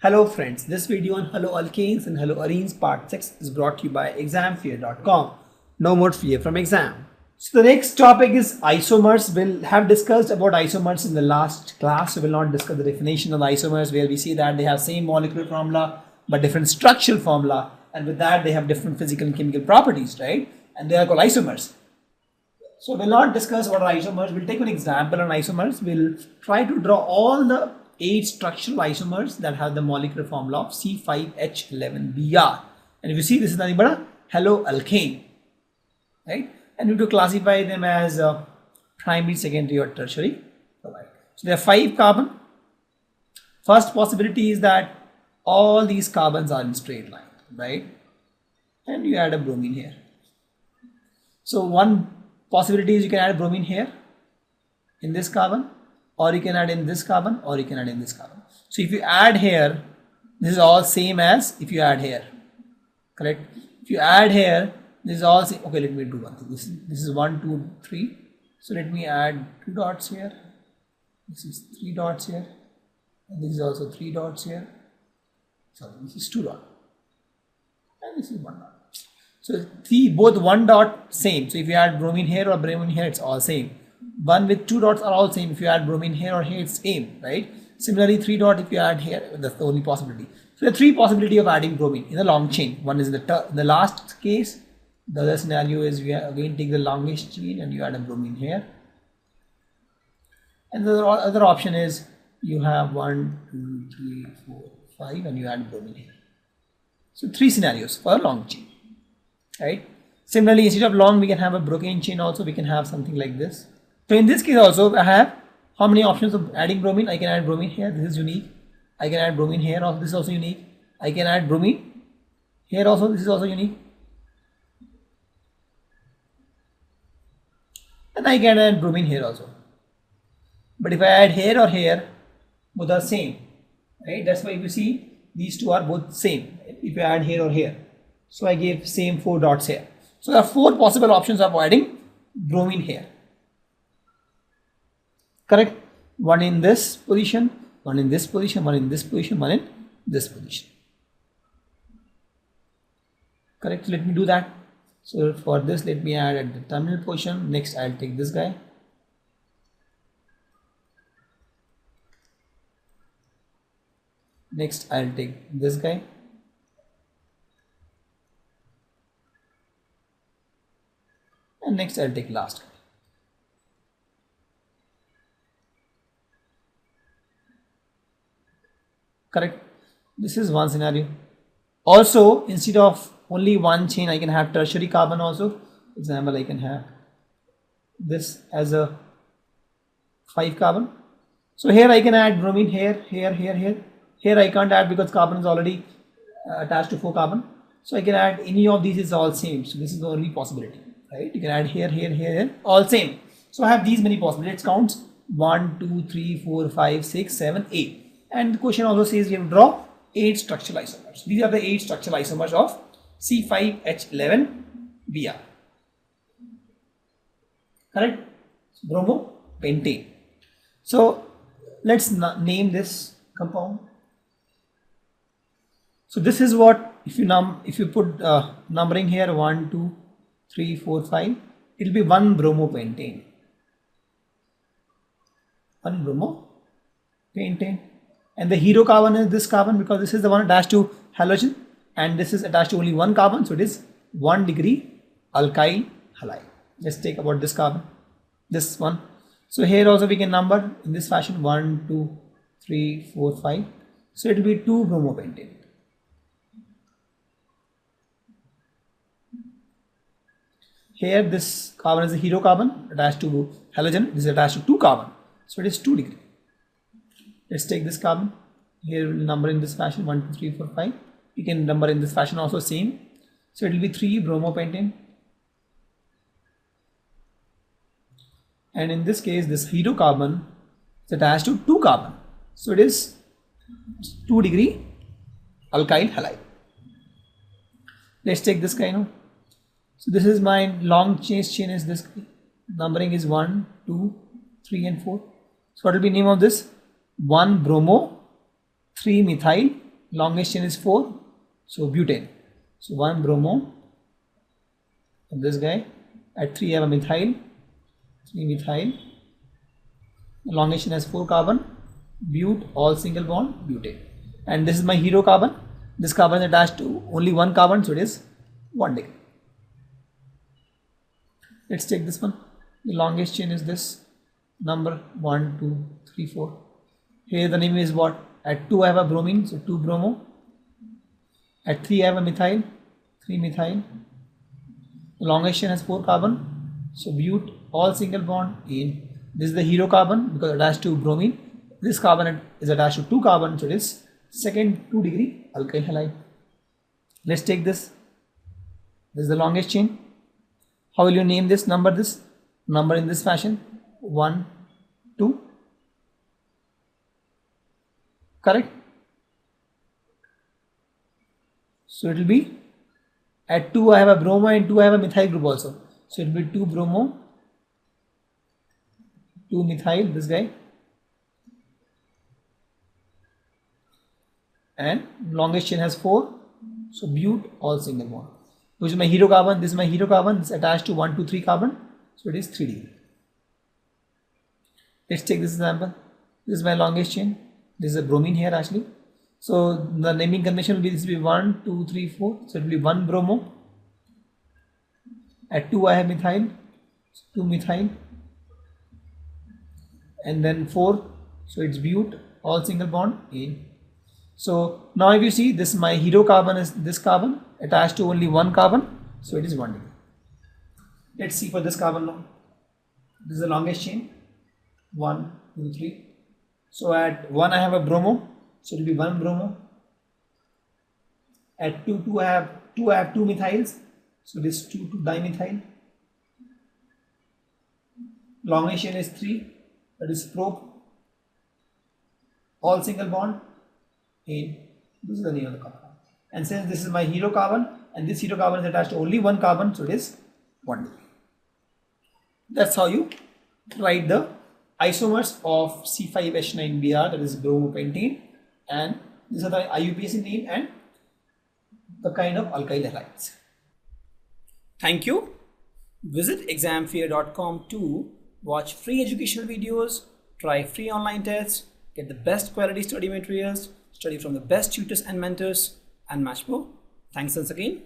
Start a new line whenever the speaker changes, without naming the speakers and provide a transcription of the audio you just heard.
Hello friends, this video on Haloalkanes and Haloarenes part 6 is brought to you by examfear.com. No more fear from exam. So the next topic is isomers. We'll have discussed about isomers in the last class. We will not discuss the definition of isomers, where we see that they have same molecular formula but different structural formula, and with that they have different physical and chemical properties, right? And they are called isomers. So we'll not discuss about isomers. We'll take an example on isomers. We'll try to draw all the 8 structural isomers that have the molecular formula of C5H11Br. And if you see, this is nothing but a haloalkane, right? And we have to classify them as primary, secondary, or tertiary. So there are 5 carbon. First possibility is that all these carbons are in straight line, right? And you add a bromine here. So one possibility is you can add bromine here in this carbon, or you can add in this carbon, or you can add in this carbon. So if you add here, this is all same as if you add here, correct? If you add here, this is all same. Okay, let me do one thing. This is 1, 2, 3. So let me add 2 dots here. This is 3 dots here, and this is also 3 dots here. Sorry, this is 2 dots, and this is 1 dot. So see, both 1 dot same. So if you add bromine here or bromine here, it's all same. 1 with 2 dots are all same. If you add bromine here or here, it's same, right? Similarly, 3 dot if you add here, that's the only possibility. So there are 3 possibility of adding bromine in the long chain. One is in the last case. The other scenario is we again take the longest chain and you add a bromine here. And the other option is you have 1, 2, 3, 4, 5 and you add bromine here. So 3 scenarios for a long chain, right? Similarly, instead of long, we can have a bromine chain also. We can have something like this. So in this case also, I have how many options of adding bromine? I can add bromine here. This is unique. I can add bromine here also. This is also unique. I can add bromine here also. This is also unique. And I can add bromine here also. But if I add here or here, both are same, right? That's why if you see, these two are both same. If you add here or here. So I gave same 4 dots here. So there are 4 possible options of adding bromine here. Correct? One in this position, one in this position, one in this position, one in this position. Correct? Let me do that. So for this, let me add at the terminal position. Next, I'll take this guy. Next, I'll take this guy. And next, I'll take last guy. Correct? This is one scenario. Also, instead of only one chain, I can have tertiary carbon also. For example, I can have this as a 5 carbon. So here I can add bromine here, here, here, here. Here I can't add because carbon is already attached to 4 carbon. So I can add any of these is all same. So this is the only possibility, right? You can add here, here, here, here, all same. So I have these many possibilities. It counts 1, 2, 3, 4, 5, 6, 7, 8. And the question also says we have to draw 8 structural isomers. These are the 8 structural isomers of C5H11Br. Correct? Bromopentane. So let's name this compound. So this is what, if you put numbering here 1, 2, 3, 4, 5, it will be 1 bromopentane. 1 bromopentane. And the hero carbon is this carbon because this is the one attached to halogen and this is attached to only 1 carbon. So it is 1 degree alkyl halide. Let's take about this carbon, this one. So here also we can number in this fashion 1, 2, 3, 4, 5. So it will be 2 bromopentane. Here this carbon is a hero carbon attached to halogen. This is attached to 2 carbon. So it is 2 degree. Let's take this carbon. Here we will number in this fashion 1, 2, 3, 4, 5. You can number in this fashion also same. So it will be 3 bromopentane. And in this case, this hero carbon is attached to 2 carbon. So it is 2 degree alkyl halide. Let's take this guy now. So this is my long chain is this. Numbering is 1, 2, 3 and 4. So what will be name of this? 1 bromo 3 methyl longest chain is 4, so butane. So 1 bromo of this guy. At 3 I have a methyl, 3 methyl. The longest chain has 4 carbon, but, all single bond, butane. And this is my hero carbon. This carbon is attached to only 1 carbon, so it is 1 degree. Let's take this one. The longest chain is this number 1, 2, 3, 4. Here the name is what? At 2 I have a bromine, so 2 bromo. At 3 I have a methyl, 3 methyl. The longest chain has 4 carbon, so but, all single bond in. This is the hero carbon because attached to bromine. This carbon is attached to 2 carbon, so it is second 2 degree alkyl halide. Let's take this. This is the longest chain. How will you name this number? This number in this fashion: 1, 2. Correct? So it will be at 2 I have a bromo and 2 I have a methyl group also. So it will be 2 bromo, 2 methyl, this guy, and longest chain has 4, so but, all single bond. Which is my hero carbon? This is my hero carbon. This is attached to 1, 2, 3 carbon, so it is 3 degree. Let's take this example. This is my longest chain. This is a bromine here actually. So the naming convention will be this will be 1, 2, 3, 4. So it will be 1 bromo. At 2 I have methyl, 2 methyl, and then 4. So it's but, all single bond in. So now if you see, this my hero carbon is this carbon attached to only 1 carbon, so it is 1 degree. Let's see for this carbon now. This is the longest chain. 1, 2, 3. So at 1 I have a bromo, so it will be 1 bromo. At 2 I have 2 methyls, so this 2 dimethyl. Longest chain is 3, that is prop, all single bond in. This is the name of the compound. And since this is my hero carbon and this hero carbon is attached to only 1 carbon, so it is 1 degree. That's how you write the isomers of C5H9Br, that is bromopentane, and these are the IUPAC name and the kind of alkyl halides. Thank you. Visit examfear.com to watch free educational videos, try free online tests, get the best quality study materials, study from the best tutors and mentors, and much more. Thanks once again.